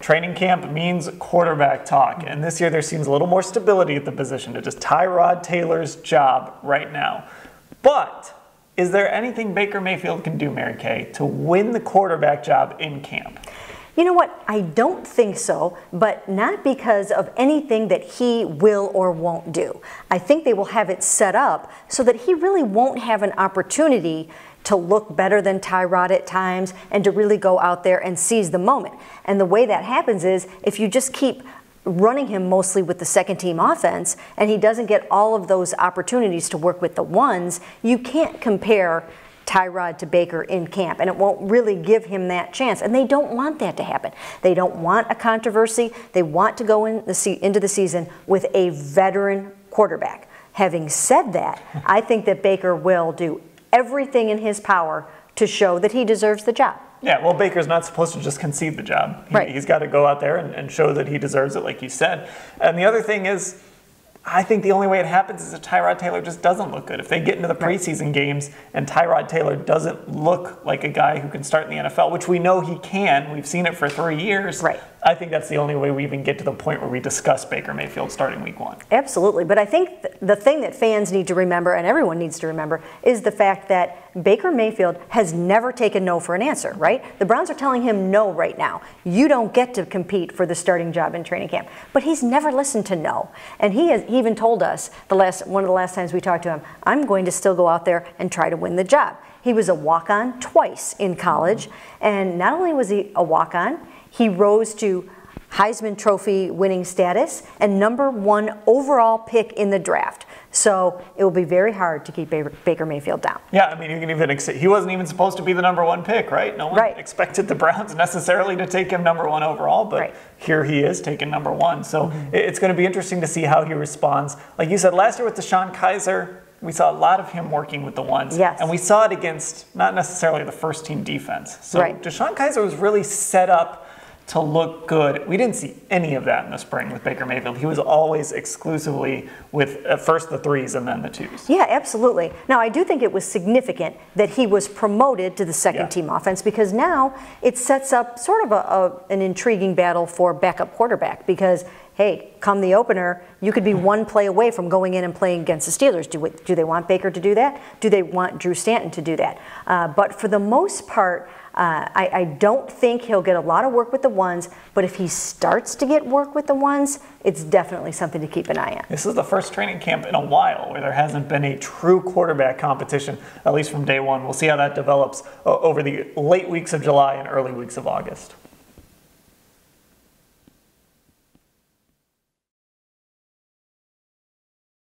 Training camp means quarterback talk, and this year there seems a little more stability at the position. It is Tyrod Taylor's job right now. But is there anything Baker Mayfield can do, Mary Kay, to win the quarterback job in camp? You know what? I don't think so, but not because of anything that he will or won't do. I think they will have it set up so that he really won't have an opportunity to look better than Tyrod at times and to really go out there and seize the moment. And the way that happens is if you just keep running him mostly with the second team offense and he doesn't get all of those opportunities to work with the ones, you can't compare Tyrod to Baker in camp, and it won't really give him that chance. And they don't want that to happen. They don't want a controversy. They want to go into the season with a veteran quarterback. Having said that, I think that Baker will do everything in his power to show that he deserves the job. Yeah, well, Baker's not supposed to just concede the job. Right. He's got to go out there and show that he deserves it, like you said. And the other thing is, I think the only way it happens is if Tyrod Taylor just doesn't look good. If they get into the preseason games and Tyrod Taylor doesn't look like a guy who can start in the NFL, which we know he can, we've seen it for 3 years, right. I think that's the only way we even get to the point where we discuss Baker Mayfield starting week 1. Absolutely, but I think the thing that fans need to remember, and everyone needs to remember, is the fact that Baker Mayfield has never taken no for an answer, right? The Browns are telling him no right now. You don't get to compete for the starting job in training camp. But he's never listened to no. And he has even told us, one of the last times we talked to him, I'm going to still go out there and try to win the job. He was a walk-on twice in college, and not only was he a walk-on, he rose to Heisman Trophy winning status and #1 overall pick in the draft. So it will be very hard to keep Baker Mayfield down. Yeah, I mean, you can even he wasn't even supposed to be the #1 pick, right? No one expected the Browns necessarily to take him #1 overall, but here he is taking #1. So it's going to be interesting to see how he responds. Like you said, last year with DeShone Kizer, we saw a lot of him working with the ones. Yes. And we saw it against not necessarily the first team defense. So DeShone Kizer was really set up to look good. We didn't see any of that in the spring with Baker Mayfield. He was always exclusively with at first the 3s and then the 2s. Yeah, absolutely. Now, I do think it was significant that he was promoted to the second team offense, because now it sets up sort of an intriguing battle for backup quarterback, because hey, come the opener, you could be one play away from going in and playing against the Steelers. Do they want Baker to do that? Do they want Drew Stanton to do that? But for the most part, I don't think he'll get a lot of work with the ones, but if he starts to get work with the ones, it's definitely something to keep an eye on. This is the first training camp in a while where there hasn't been a true quarterback competition, at least from day one. We'll see how that develops over the late weeks of July and early weeks of August.